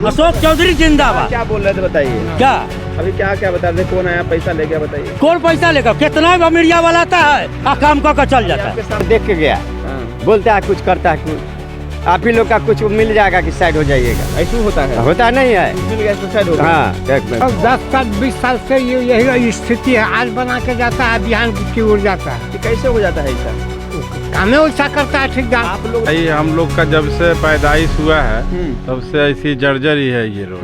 अशोक चौधरी जिंदाबाद। क्या बोल रहे थे बताइए? क्या अभी क्या क्या बता रहे थे? कौन आया पैसा ले गया बताइए? कौन पैसा लेकर? कितना मीडिया वाला आता है काम कर चल जाता है। आपके साथ देख के गया, बोलता है कुछ, करता है कुछ। आप ही लोग का कुछ मिल जाएगा कि साइड हो जाइएगा। ऐसा होता है? होता नहीं है। मिल गया तो साइड हो गया। हाँ, अब 10 साल 20 साल से यही स्थिति है। आज बना के जाता है, बिहान की उड़ जाता है। कि कैसे हो जाता है ऐसा? कामे वैसा करता है ठेकेदार। आप लोग भाई हम लोग का जब से पैदाइश हुआ है तब से ऐसी जर्जर ही है ये रोड।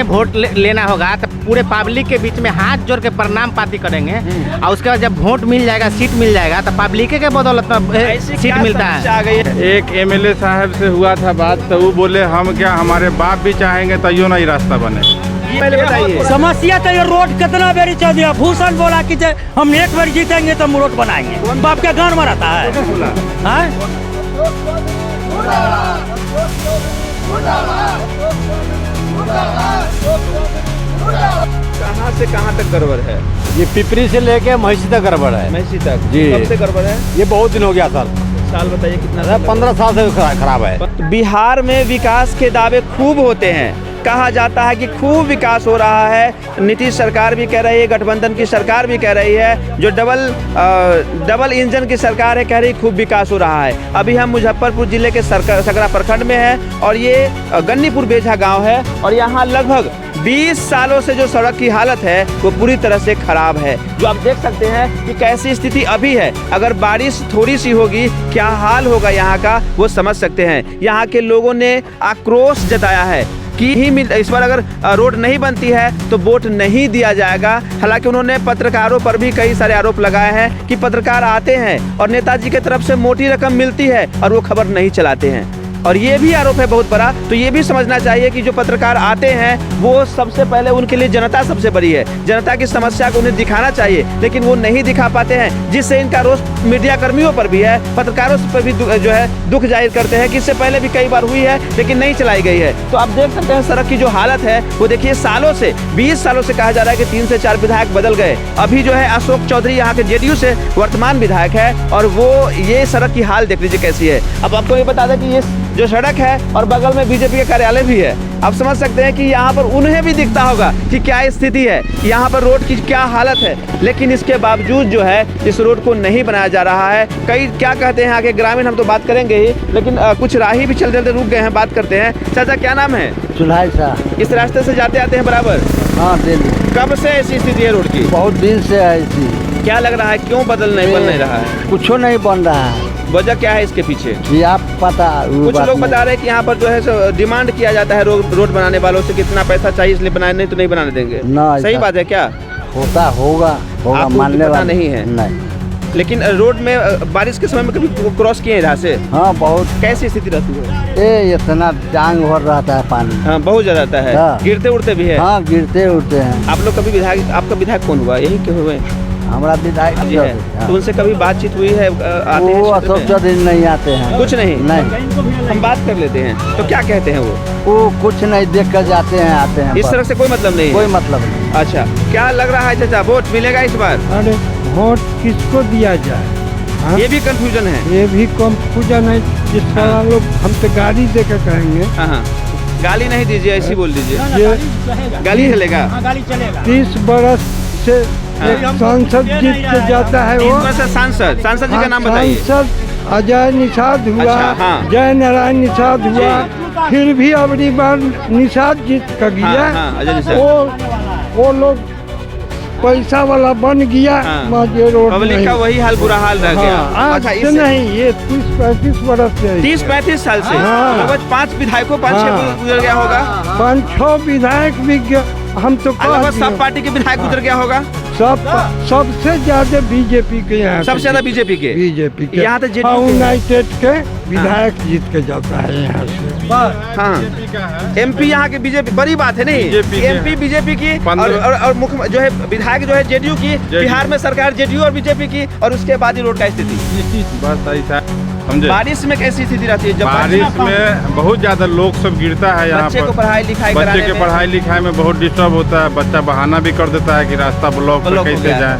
वोट लेना होगा तो पूरे पब्लिक के बीच में हाथ जोड़ के प्रणाम पाती करेंगे और उसके बाद जब वोट मिल जाएगा, सीट मिल जाएगा तो पब्लिक के बदौलत में सीट मिलता है। आ गई है। एक एमएलए साहब से हुआ था बात, तो वो बोले हम क्या, हमारे बाप भी चाहेंगे तैयो नहीं रास्ता बने। पहले बताइए समस्या तो ये रोड कितना बेरी चल दिया। भूषण बोला कि हम एक बार जीतेंगे तो हम रोड बनाएंगे। बाप के गांव में रहता है। कहाँ से कहाँ तक गड़बड़ है? ये पिपरी से लेके महिषी तक गड़बड़ है। महसी तक जी। कब से गड़बड़ है? ये बहुत दिन हो गया सर। साल बताइए कितना? 15 साल से खराब है। बिहार में विकास के दावे खूब होते हैं। कहा जाता है कि खूब विकास हो रहा है। नीतीश सरकार भी कह रही है, गठबंधन की सरकार भी कह रही है, जो डबल इंजन की सरकार है, कह रही खूब विकास हो रहा है। अभी हम मुजफ्फरपुर जिले के सकरा प्रखंड में हैं और ये गन्नीपुर बेझा गांव है और यहाँ लगभग 20 सालों से जो सड़क की हालत है वो पूरी तरह से खराब है। जो आप देख सकते हैं कि कैसी स्थिति अभी है। अगर बारिश थोड़ी सी होगी क्या हाल होगा यहाँ का, वो समझ सकते हैं। यहाँ के लोगों ने आक्रोश जताया है कि इस बार अगर रोड नहीं बनती है तो वोट नहीं दिया जाएगा। हालांकि उन्होंने पत्रकारों पर भी कई सारे आरोप लगाए हैं कि पत्रकार आते हैं और नेताजी की तरफ से मोटी रकम मिलती है और वो खबर नहीं चलाते हैं, और ये भी आरोप है बहुत बड़ा। तो ये भी समझना चाहिए कि जो पत्रकार आते हैं वो सबसे पहले उनके लिए जनता सबसे बड़ी है। जनता की समस्या को उन्हें दिखाना चाहिए, लेकिन वो नहीं दिखा पाते हैं, जिससे इनका रोष मीडिया कर्मियों पर भी है, पत्रकारों पर भी जो है दुख जाहिर करते हैं कि इससे पहले भी कई बार हुई है लेकिन नहीं चलाई गई है। तो आप देख सकते हैं सड़क की जो हालत है वो देखिए। सालों से 20 सालों से कहा जा रहा है कि 3 से 4 विधायक बदल गए। अभी जो है अशोक चौधरी यहाँ के जेडीयू से वर्तमान विधायक है और वो ये सड़क की हाल देख लीजिए कैसी है। अब आपको ये बता दें कि ये जो सड़क है और बगल में बीजेपी का कार्यालय भी है। आप समझ सकते हैं कि यहाँ पर उन्हें भी दिखता होगा कि क्या स्थिति है, यहाँ पर रोड की क्या हालत है, लेकिन इसके बावजूद जो है इस रोड को नहीं बनाया जा रहा है। कई क्या कहते हैं यहाँ के ग्रामीण, हम तो बात करेंगे ही, लेकिन कुछ राही भी चलते चलते रुक गए हैं, बात करते हैं। चाचा क्या नाम है? चुल्हाई साहब। इस रास्ते से जाते आते हैं बराबर? हाँ, दिन कब से ऐसी स्थिति है रोड की? बहुत दिन से है ऐसी। क्या लग रहा है क्यों बन नहीं रहा है? कुछ नहीं बन रहा है। वजह क्या है इसके पीछे? जी आप पता, कुछ लोग बता रहे हैं कि यहाँ पर जो है डिमांड किया जाता है रोड बनाने वालों से, कितना पैसा चाहिए इसलिए बनाने, नहीं तो नहीं बनाने देंगे। सही बात है क्या? होगा आपको मानने पता वाला नहीं है? नहीं। लेकिन रोड में बारिश के समय में कभी क्रॉस किए यहाँ से? हाँ, बहुत। कैसी स्थिति रहती है? ये इतना जांग भर रहता है पानी। हाँ, बहुत ज्यादा रहता है। हाँ। गिरते उड़ते भी है? हाँ, गिरते उड़ते हैं। आप लोग कभी विधायक, आपका विधायक कौन हुआ? यही क्यों हुए? हमारा विधायक जी है। तो उनसे कभी बातचीत हुई है? आते हैं वो क्षेत्र अशोक में? चौधरी नहीं आते हैं। कुछ नहीं? नहीं, हम बात कर लेते हैं। तो क्या कहते हैं वो कुछ नहीं, देख कर जाते हैं, आते हैं। इस तरह से कोई मतलब नहीं कोई है? मतलब नहीं। अच्छा, क्या लग रहा है चाचा, वोट मिलेगा इस बार? अरे वोट किसको दिया जाए? हाँ? ये भी कंफ्यूजन है। ये भी कंफ्यूजन है। जिस तरह लोग हम तो गाड़ी दे के कहेंगे। हाँ, गाली नहीं दीजिए, ऐसी बोल दीजिए। ये गाली चलेगा? 30 बरस से एक सांसद जीत के जाता है। वो सांसद जी का नाम बताइए। सांसद अजय निषाद हुआ। अच्छा, हाँ। जय नारायण निषाद हुआ। फिर भी अगली बार निषाद जीत कर गया। अजय निषाद। वो लोग पैसा वाला बन गया। पब्लिक का वही हाल, बुरा हाल रह गया। आज से नहीं, ये 30-35 बरस से। 30-35 साल से? हाँ। लगभग 5 विधायकों, 5-6 गुजर गया होगा। 5-6 विधायक भी हम तो लगभग सब पार्टी के विधायक गुजर गया होगा। सबसे ज्यादा बीजेपी के यहाँ। सबसे ज्यादा बीजेपी के? बीजेपी के यहाँ तो यूनाइटेड के विधायक जीत के जाता है यहाँ से। हाँ, एमपी यहाँ के बीजेपी, बड़ी बात है नहीं? एमपी बीजेपी की और मुख्य जो है विधायक जो है जेडीयू की। बिहार में सरकार जेडीयू और बीजेपी की, और उसके बाद ही रोड का स्थिति। बस ऐसा समझे। बारिश में कैसी स्थिति रहती है? जब बारिश में बहुत ज्यादा लोग सब गिरता है यहाँ बच्चे पर। को पढ़ाई लिखाई बच्चे के पढ़ाई लिखाई में बहुत डिस्टर्ब होता है। बच्चा बहाना भी कर देता है कि रास्ता ब्लॉक कैसे जाए।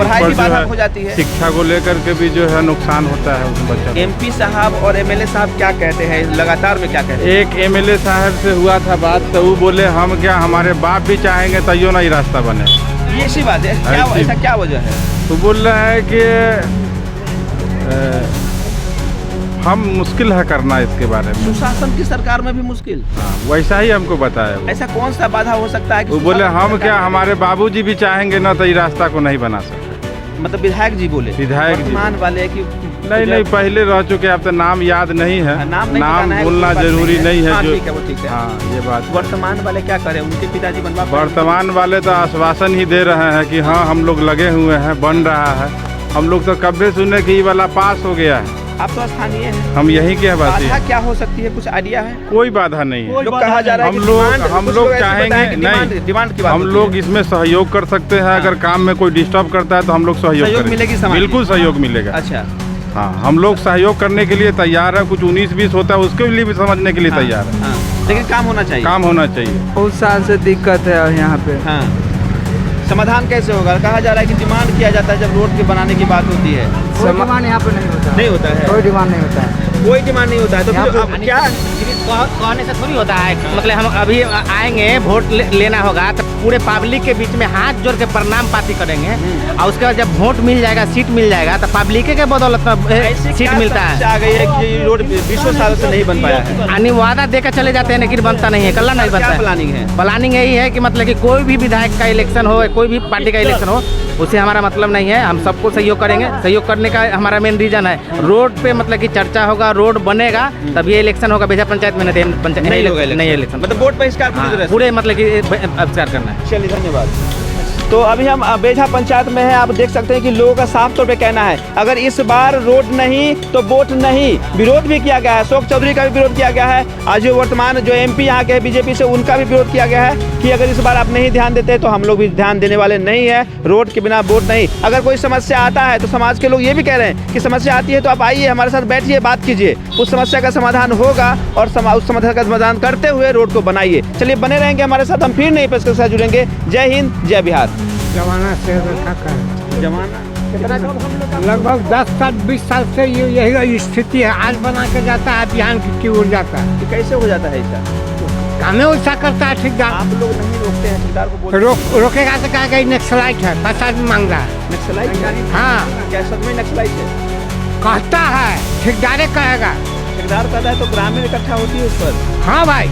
पढ़ाई ऊपर की जो बाधा है हो जाती है। शिक्षा को लेकर के भी जो है नुकसान होता है उस बच्चों को। एमपी साहब और एमएलए साहब क्या कहते हैं लगातार में, क्या कहते हैं? एक एमएलए साहब से हुआ था बात तो वो बोले हम क्या हमारे बाप भी चाहेंगे तैयो नहीं रास्ता बने। ये ऐसी बात है क्या, ऐसी- ऐसा क्या वजह है? तो बोल रहा है कि हम मुश्किल है करना इसके बारे में। सुशासन की सरकार में भी मुश्किल, हाँ, वैसा ही हमको बताया वो। ऐसा कौन सा बाधा हो सकता है कि वो बोले सुशासन की हम सरकार क्या में- हमारे बाबूजी भी चाहेंगे ना तो ये रास्ता को नहीं बना सकते। मतलब विधायक जी बोले, विधायक जी वर्तमान वाले कि नहीं पहले रह चुके, अब तो नाम याद नहीं है। नाम नहीं बताना है, बोलना कोई बात जरूरी नहीं है हाँ, जो। ठीक है, वो ठीक है। हाँ ये बात। वर्तमान वाले क्या करें, उनके पिताजी बनवा पाए? वर्तमान वाले तो आश्वासन ही दे रहे हैं कि हाँ हम लोग लगे हुए हैं, बन रहा है। हम लोग तो कब्बे सुने कि ये वाला पास हो गया है। आप तो स्थानीय हैं, हम यहीं के वासी बाधा हैं। क्या हो सकती है, कुछ आइडिया है? कोई बाधा नहीं है। लोग कहा जा रहा है हम कि लोग डिमांड- हम कुछ लोग ऐसे बताएं चाहेंगे कि डिमांड की बात हम होती लोग है। इसमें सहयोग कर सकते हैं। अगर काम में कोई डिस्टर्ब करता है तो हम लोग सहयोग सहयोग करेंगे। मिलेगी समाज की? बिल्कुल सहयोग मिलेगा। अच्छा, हाँ हम लोग सहयोग करने के लिए तैयार है। कुछ 19-20 होता है उसके लिए भी समझने के लिए तैयार है। हाँ, लेकिन काम होना चाहिए। काम होना चाहिए। बहुत साल से दिक्कत है यहाँ पे। हाँ, समाधान कैसे होगा? कहा जा रहा है कि डिमांड किया जाता है जब रोड के बनाने की बात होती है। कोई डिमांड यहाँ पे नहीं होता। नहीं होता है, कोई डिमांड नहीं होता है। कोई डिमांड नहीं होता है तो फिर अब क्या? कहने से थोड़ी होता है। मतलब हम अभी आएंगे वोट लेना होगा तो पूरे पब्लिक के बीच में हाथ जोड़ के प्रणाम पाती करेंगे और उसके बाद जब वोट मिल जाएगा, सीट मिल जाएगा तो पब्लिक के बदौलत ऐसी सीट क्या मिलता समस्या है। आ गई है कि ये रोड 20 साल से नहीं बन पाया है? यानी वादा देकर चले जाते हैं लेकिन बनता नहीं है, कल्ला नहीं बनता क्या है। प्लानिंग है? प्लानिंग यही है कि मतलब कि कोई भी विधायक का इलेक्शन हो, कोई भी पार्टी का इलेक्शन हो, उससे हमारा मतलब नहीं है। हम सबको सहयोग करेंगे। सहयोग करने का हमारा मेन रीजन है रोड पे मतलब कि चर्चा होगा, रोड बनेगा तब ये इलेक्शन होगा। बेजा पंचायत में नहीं पंचायत नहीं इलेक्शन, मतलब वोट बहिष्कार पूरी तरह से? पूरे मतलब कि अविष्कार करना है। चलिए धन्यवाद। तो अभी हम बेझा पंचायत में हैं। आप देख सकते हैं कि लोगों का साफ तौर पे कहना है अगर इस बार रोड नहीं तो वोट नहीं। विरोध भी किया गया है, अशोक चौधरी का भी विरोध किया गया है। आज जो वर्तमान जो एमपी यहाँ के बीजेपी से, उनका भी विरोध किया गया है कि अगर इस बार आप नहीं ध्यान देते तो हम लोग भी ध्यान देने वाले नहीं है। रोड के बिना वोट नहीं। अगर कोई समस्या आता है तो समाज के लोग ये भी कह रहे हैं कि समस्या आती है तो आप आइए, हमारे साथ बैठिए, बात कीजिए, उस समस्या का समाधान होगा और उस समस्या का समाधान करते हुए रोड को बनाइए। चलिए बने रहेंगे हमारे साथ, हम फिर नई पेश के साथ जुड़ेंगे। जय हिंद, जय बिहार। जमाना से रखा कर जमाना लगभग 10 साल 20 साल से ये यही स्थिति है। आज बना के जाता है, बिहान की ओर जाता है। कि कैसे हो जाता है ऐसा? हमें वैसा करता है ठेकेदार। आप लोग नहीं रोकते हैं, ठेकेदार को बोलते रोकेगा तो कहेगा ये नक्सलाइट है, पैसा भी मांग रहा है। नक्सलाइट? हाँ, क्या सच में नक्सलाइट है? कहता है, ठेकेदारे कहेगा। ठेकेदार कहता है तो ग्रामीण इकट्ठा होती है उस पर। हाँ भाई,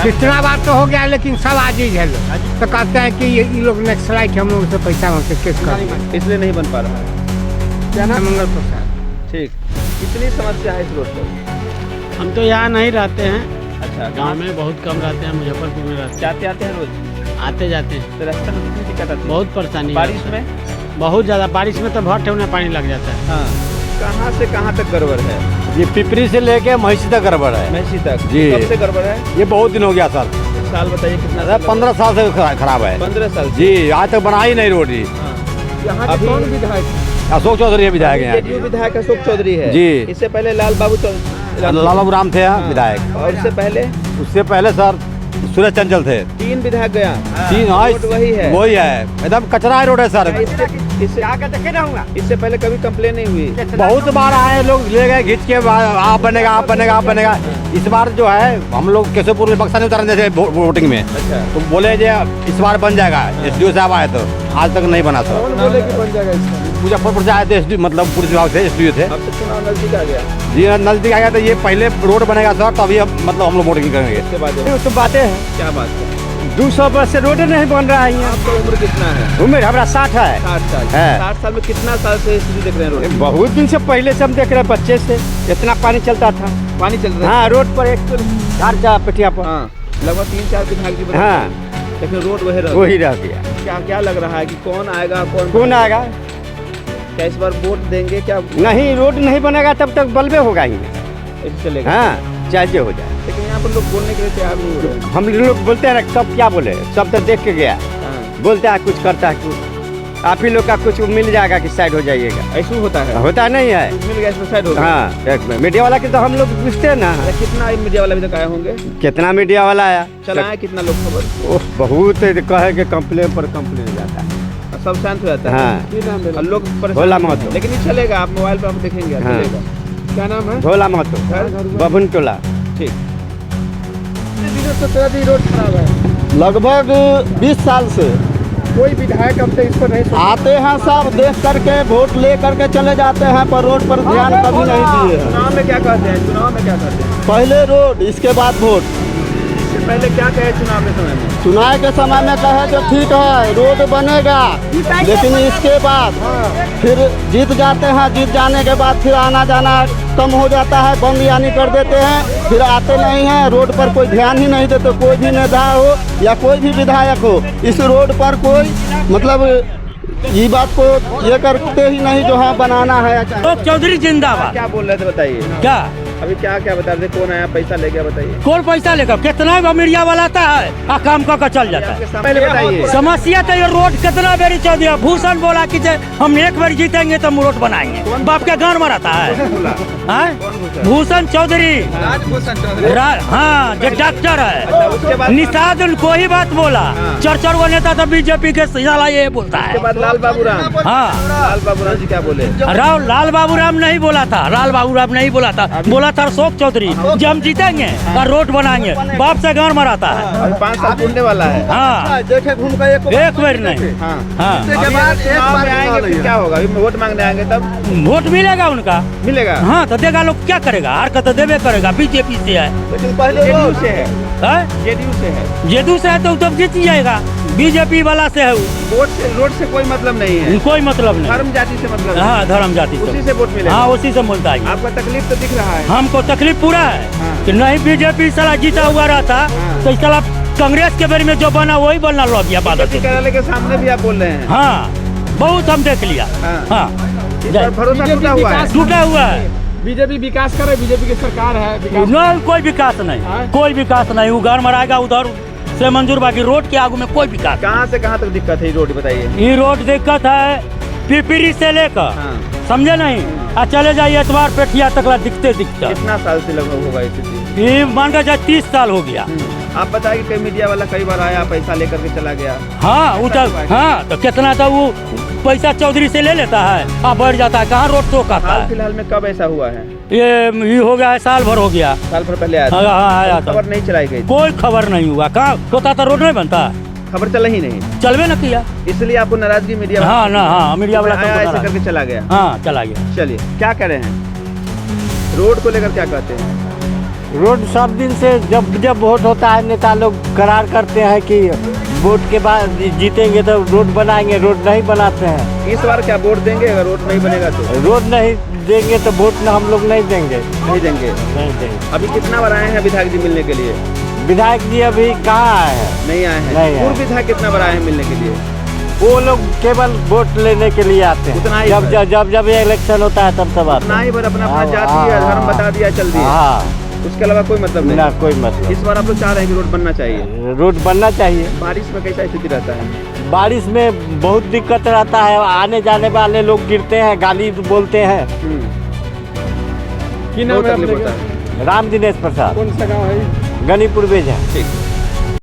कितना बार तो हो गया लेकिन सब आजीज है लोग। तो कहते हैं कि ये लोग नक्सलाइट है, हम लोग से पैसा मांगते केस कर। इसलिए नहीं बन पा रहा है। क्या नाम? मंगल प्रसाद। ठीक, कितनी समस्या है इस रोड पर? हम तो यहाँ नहीं रहते हैं, अच्छा, गांव में बहुत कम रहते हैं, मुजफ्फरपुर में रहते जाते आते हैं रोज? हैं, आते जाते हैं। तो रास्ते में कितनी दिक्कत आती है? बहुत परेशानी है। बारिश में? बहुत ज़्यादा बारिश में तो भर ठेवने पानी लग जाता है। हाँ, कहाँ से कहाँ तक गड़बड़ है? ये पिपरी से लेके महिषी तक गड़बड़ है। महसी तक? जी। कब से गड़बड़ है? ये बहुत दिन हो गया सर। साल बताइए कितना साल? 15 साल से खराब है 15 साल से? जी। आज तक बना ही नहीं रोड जी। यहाँ के कौन विधायक? अशोक चौधरी है विधायक हैं जेडीयू विधायक अशोक चौधरी है। जी। इससे पहले लाल बाबू लालू राम थे विधायक। और इससे पहले उससे पहले सर सूरज चंचल थे। 3 विधायक गया। तीन, हाँ, रोड वही है? वही है, एकदम कचरा रोड है सर। इससे पहले कभी कंप्लेन नहीं हुई? बहुत बार आए लोग, ले गए घिंच के, आप बनेगा आप बनेगा आप बनेगा। इस बार जो है हम लोग केशवपुर में बक्सा नहीं उतारने थे वोटिंग में, अच्छा, तो बोले जे इस बार बन जाएगा। एसडीओ साहब आए तो आज तक नहीं बना सर। बोले कि बन जाएगा इसका? मुजफ्फरपुर से आए थे एसडीओ, मतलब पुलिस विभाग से एसडीओ थे। अब तो चुनाव नजदीक आ गया, जी नजदीक आ गया तो ये पहले रोड बनेगा सर, तभी मतलब हम लोग वोटिंग करेंगे। इसके बाद तो बातें हैं, क्या बात है? 200 वर्ष से रोड नहीं बन रहा है यहाँ। आपका उम्र कितना है? उम्र हमारा 60 है। 60 साल। है। 60 साल में कितना साल से स्थिति देख रहे हैं रोड? बहुत दिन से पहले से हम देख रहे हैं, बच्चे से इतना पानी चलता था। पानी चल रहा है? हाँ, रोड पर एक झाड़ जा पेटिया पर। हाँ, लगभग 3-4 विधायक जी बने। हाँ, लेकिन रोड वही रह वही रह गया। क्या क्या लग रहा है कि कौन आएगा, कौन आएगा? क्या इस बार वोट देंगे? क्या नहीं, रोड नहीं बनेगा तब तक बल्बे होगा ही। ऐसे चलेगा? हाँ, चाहे जो हो जाए। लेकिन यहाँ पर लोग बोलने के लिए तैयार नहीं हो रहे। हम लोग बोलते हैं ना, सब क्या बोले, सब तो देख के गया। हाँ, बोलता है कुछ, करता है कुछ। आप ही लोग का कुछ मिल जाएगा कि साइड हो जाइएगा। ऐसा होता है? होता नहीं है। मिल गया इसमें साइड हो गया। हाँ, मीडिया वाला के तो हम लोग पूछते हैं ना। अच्छा, कितना मीडिया वाला अभी तक आए होंगे? कितना मीडिया वाला आया? चलाए कितना लोग खबर? ओह, बहुत कहे कि कंप्लेन पर कंप्लेन जाता है। सब शांत हो जाता है। हाँ और लोग भोला परेशान महतो। लेकिन ये चलेगा, आप मोबाइल पर आप देखेंगे हाँ। चलेगा। क्या नाम है? भोला महतो घर? बबुन टोला। ठीक। कितने दिनों से तेरा भी रोड खराब है? लगभग 20 साल से कोई विधायक अब तक इस पर नहीं आते हैं, सब देख करके वोट ले करके चले जाते हैं, पर रोड पर ध्यान कभी नहीं दिए हैं। चुनाव में क्या कहते हैं? चुनाव में क्या कहते हैं? पहले रोड, इसके बाद वोट। इससे पहले क्या कहे चुनाव के समय में? चुनाव के समय में कहे जो ठीक है रोड बनेगा, लेकिन इसके बाद फिर जीत जाते हैं, जीत जाने के बाद फिर आना जाना कम हो जाता है, बंद यानी कर देते हैं, फिर आते नहीं हैं, रोड पर कोई ध्यान ही नहीं देते। कोई भी नेता हो या कोई भी विधायक हो, इस रोड पर कोई मतलब ये बात को ये करते ही नहीं जो है बनाना है। अशोक चौधरी जिंदाबाद। क्या बोल रहे थे बताइए? क्या अभी क्या क्या बता रहे थे? कौन आया पैसा ले गया बताइए? कौन पैसा लेगा? कितना मीडिया वाला आता है आ काम कर चल जाता है। पहले बताइए। समस्या तो ये रोड कितना बेरी चल दिया। भूषण बोला कि जे हम एक बार जीतेंगे तो हम रोड बनाएंगे। बाप के गान मराता है। भूषण चौधरी, हाँ जो डॉक्टर है। निषाद को ही बात बोला। चर वो नेता तो बीजेपी के साला ये बोलता है। उसके बाद लाल बाबू राम। हाँ लाल बाबू राम जी क्या बोले? लाल बाबू राम नहीं बोला था। लाल बाबू राम नहीं बोला था। बोला था अशोक चौधरी जब हम जीतेंगे और रोड बनाएंगे। बाप से गान मराता है। अभी 5 साल पूरने वाला है। हाँ देखे घूम कर एक बार नहीं। हाँ। हाँ अभी चुनाव में आएंगे फिर क्या होगा? अभी वोट मांगने आएंगे तब वोट मिलेगा उनका। मिलेगा। हाँ तो देगा लोग क्या करेगा? हार का तो देवे करेगा। बीजेपी से है, जेडीयू से है। जेडीयू से है। जेडू से है तो तब जीत जाएगा। बीजेपी वाला से है वो। रोड से कोई मतलब नहीं है। कोई मतलब नहीं। धर्म जाति से मतलब है। हाँ धर्म जाति उसी से वोट मिलेगा। हाँ उसी से मिलता है। आपका तकलीफ तो दिख रहा है। हमको तकलीफ पूरा है हाँ। कि नहीं बीजेपी साला जीता हुआ रहता हाँ। तो साला कांग्रेस के बारे में जो बना वही बनना लो गया बादल। कार्यालय के सामने भी आप बोल रहे हैं। हाँ बहुत हम देख लिया। हाँ। हाँ इस पर भरोसा टूटा हुआ है। टूटा हुआ है। बीजेपी विकास करे, बीजेपी की सरकार है। नहीं कोई विकास नहीं। कोई विकास नहीं। उधर मराएगा उधर से मंजूर, बाकी रोड के आगू में कोई विकास। कहाँ से कहाँ तक दिक्कत है? रोड बताइए। ये रोड दिक्कत है पिपरी से लेकर, हाँ। समझे नहीं, आ चले जाइए एतवार पेठिया तक दिखते दिखते। कितना साल से लगभग होगा ये स्थिति? ये मान कर जाए 30 साल हो गया। आप बताइए कि मीडिया वाला कई बार आया, पैसा लेकर के चला गया। हाँ उधर हाँ तो कितना था वो पैसा चौधरी से ले लेता है और बढ़ जाता है। कहाँ रोड टोक आता हाल है? फिलहाल में कब ऐसा हुआ है? ये हो गया है, साल भर हो गया। साल भर पहले आया हाँ था। हाँ आया था। खबर नहीं चलाई गई थी। कोई खबर नहीं हुआ। कहाँ होता था? रोड नहीं बनता। खबर चला ही नहीं। चलवे न किया। इसलिए आपको नाराजगी मीडिया हाँ ना हाँ मीडिया वाला आया सबको ऐसे नाराज। करके चला गया। हाँ चला गया। चलिए क्या कह रहे हैं? रोड को लेकर क्या कहते हैं? रोड सब दिन से जब वोट होता है नेता लोग करार करते हैं कि वोट के बाद जीतेंगे तो रोड बनाएंगे, रोड नहीं बनाते हैं। इस बार क्या वोट देंगे? अगर रोड नहीं बनेगा तो रोड नहीं देंगे तो वोट हम लोग नहीं देंगे। नहीं देंगे। नहीं देंगे। अभी कितना बार आए हैं विधायक जी मिलने के लिए? विधायक जी अभी कहाँ आए हैं? नहीं आए हैं। नहीं आए। पूर्व विधायक कितना बार आए हैं मिलने के लिए? वो लोग केवल वोट लेने के लिए आते हैं। उतना ही जब बस। जब जब जब ये इलेक्शन होता है तब आते ना ही बार अपना हाँ, जाति या हाँ, धर्म बता दिया, चल दिया। हाँ उसके अलावा कोई मतलब ना नहीं। कोई मतलब। इस बार आप लोग चाह रहे हैं कि रोड बनना चाहिए। रोड बनना चाहिए। बारिश में कैसा स्थिति रहता है? बारिश में बहुत दिक्कत रहता है। आने जाने वाले लोग गिरते हैं, गाली बोलते हैं। बहुत तकलीफ होता है। राम दिनेश प्रसाद। कौन सा गाँव है? गनीपुर बेजा। ठीक।